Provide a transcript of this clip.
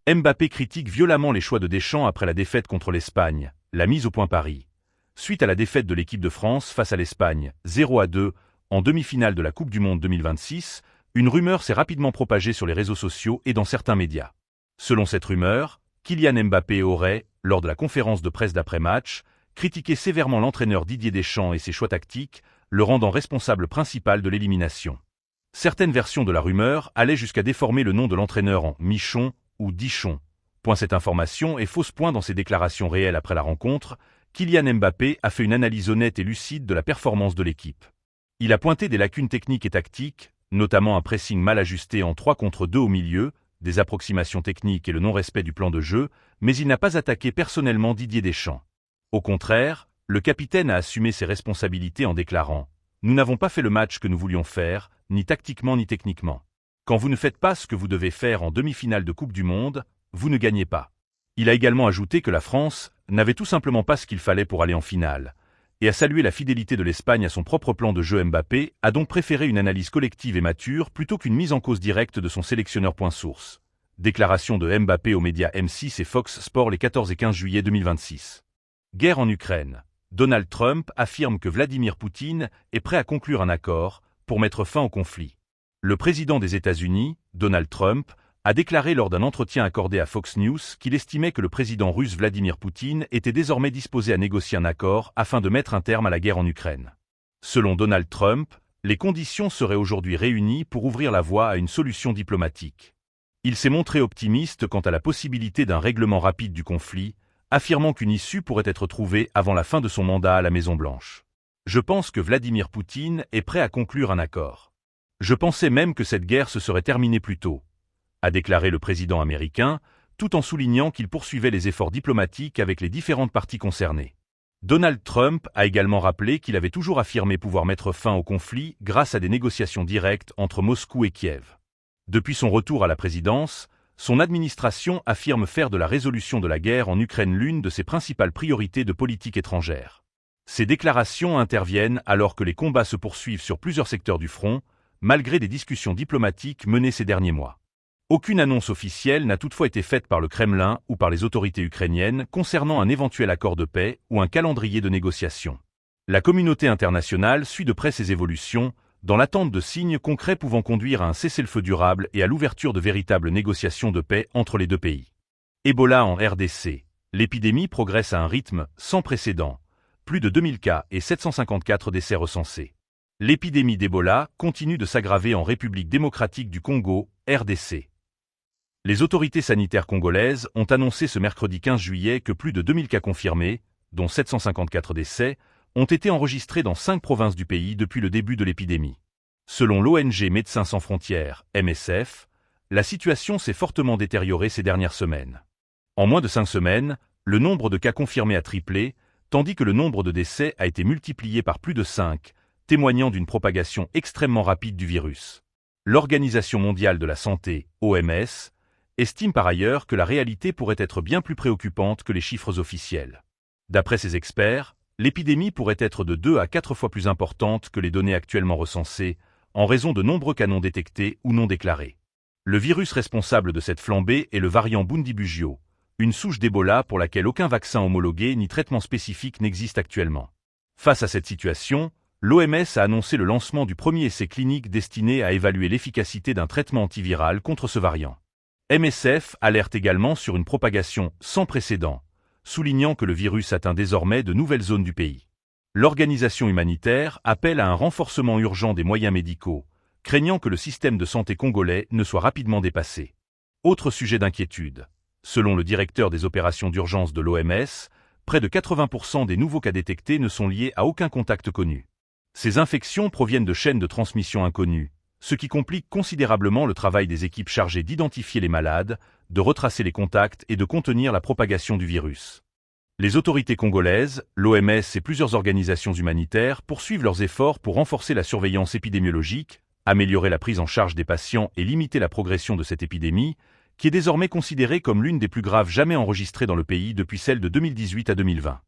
Mbappé critique violemment les choix de Deschamps après la défaite contre l'Espagne, la mise au point Paris. Suite à la défaite de l'équipe de France face à l'Espagne, 0-2, en demi-finale de la Coupe du Monde 2026, une rumeur s'est rapidement propagée sur les réseaux sociaux et dans certains médias. Selon cette rumeur, Kylian Mbappé aurait, lors de la conférence de presse d'après-match, critiqué sévèrement l'entraîneur Didier Deschamps et ses choix tactiques, le rendant responsable principal de l'élimination. Certaines versions de la rumeur allaient jusqu'à déformer le nom de l'entraîneur en Michon ou Dichon. Cette information est fausse. Dans ses déclarations réelles après la rencontre, Kylian Mbappé a fait une analyse honnête et lucide de la performance de l'équipe. Il a pointé des lacunes techniques et tactiques, notamment un pressing mal ajusté en 3 contre 2 au milieu, des approximations techniques et le non-respect du plan de jeu, mais il n'a pas attaqué personnellement Didier Deschamps. Au contraire, le capitaine a assumé ses responsabilités en déclarant « Nous n'avons pas fait le match que nous voulions faire, ni tactiquement ni techniquement. Quand vous ne faites pas ce que vous devez faire en demi-finale de Coupe du Monde, vous ne gagnez pas. » Il a également ajouté que la France n'avait tout simplement pas ce qu'il fallait pour aller en finale, et a salué la fidélité de l'Espagne à son propre plan de jeu. Mbappé a donc préféré une analyse collective et mature plutôt qu'une mise en cause directe de son sélectionneur. Source. Déclaration de Mbappé aux médias M6 et Fox Sports les 14 et 15 juillet 2026. Guerre en Ukraine. Donald Trump affirme que Vladimir Poutine est prêt à conclure un accord pour mettre fin au conflit. Le président des États-Unis, Donald Trump, a déclaré lors d'un entretien accordé à Fox News qu'il estimait que le président russe Vladimir Poutine était désormais disposé à négocier un accord afin de mettre un terme à la guerre en Ukraine. Selon Donald Trump, les conditions seraient aujourd'hui réunies pour ouvrir la voie à une solution diplomatique. Il s'est montré optimiste quant à la possibilité d'un règlement rapide du conflit, affirmant qu'une issue pourrait être trouvée avant la fin de son mandat à la Maison-Blanche. « Je pense que Vladimir Poutine est prêt à conclure un accord. Je pensais même que cette guerre se serait terminée plus tôt », a déclaré le président américain, tout en soulignant qu'il poursuivait les efforts diplomatiques avec les différentes parties concernées. Donald Trump a également rappelé qu'il avait toujours affirmé pouvoir mettre fin au conflit grâce à des négociations directes entre Moscou et Kiev. Depuis son retour à la présidence, son administration affirme faire de la résolution de la guerre en Ukraine l'une de ses principales priorités de politique étrangère. Ces déclarations interviennent alors que les combats se poursuivent sur plusieurs secteurs du front, malgré des discussions diplomatiques menées ces derniers mois. Aucune annonce officielle n'a toutefois été faite par le Kremlin ou par les autorités ukrainiennes concernant un éventuel accord de paix ou un calendrier de négociation. La communauté internationale suit de près ces évolutions, dans l'attente de signes concrets pouvant conduire à un cessez-le-feu durable et à l'ouverture de véritables négociations de paix entre les deux pays. Ebola en RDC. L'épidémie progresse à un rythme sans précédent. Plus de 2000 cas et 754 décès recensés. L'épidémie d'Ebola continue de s'aggraver en République démocratique du Congo, RDC. Les autorités sanitaires congolaises ont annoncé ce mercredi 15 juillet que plus de 2000 cas confirmés, dont 754 décès, ont été enregistrés dans 5 provinces du pays depuis le début de l'épidémie. Selon l'ONG Médecins sans frontières, MSF, la situation s'est fortement détériorée ces dernières semaines. En moins de 5 semaines, le nombre de cas confirmés a triplé, tandis que le nombre de décès a été multiplié par plus de 5, témoignant d'une propagation extrêmement rapide du virus. L'Organisation mondiale de la santé, OMS, estime par ailleurs que la réalité pourrait être bien plus préoccupante que les chiffres officiels. D'après ces experts, l'épidémie pourrait être de 2 à 4 fois plus importante que les données actuellement recensées, en raison de nombreux cas non détectés ou non déclarés. Le virus responsable de cette flambée est le variant Bundibugyo, une souche d'Ebola pour laquelle aucun vaccin homologué ni traitement spécifique n'existe actuellement. Face à cette situation, l'OMS a annoncé le lancement du premier essai clinique destiné à évaluer l'efficacité d'un traitement antiviral contre ce variant. MSF alerte également sur une propagation sans précédent, soulignant que le virus atteint désormais de nouvelles zones du pays. L'organisation humanitaire appelle à un renforcement urgent des moyens médicaux, craignant que le système de santé congolais ne soit rapidement dépassé. Autre sujet d'inquiétude. Selon le directeur des opérations d'urgence de l'OMS, près de 80% des nouveaux cas détectés ne sont liés à aucun contact connu. Ces infections proviennent de chaînes de transmission inconnues, ce qui complique considérablement le travail des équipes chargées d'identifier les malades, de retracer les contacts et de contenir la propagation du virus. Les autorités congolaises, l'OMS et plusieurs organisations humanitaires poursuivent leurs efforts pour renforcer la surveillance épidémiologique, améliorer la prise en charge des patients et limiter la progression de cette épidémie, qui est désormais considérée comme l'une des plus graves jamais enregistrées dans le pays depuis celle de 2018 à 2020.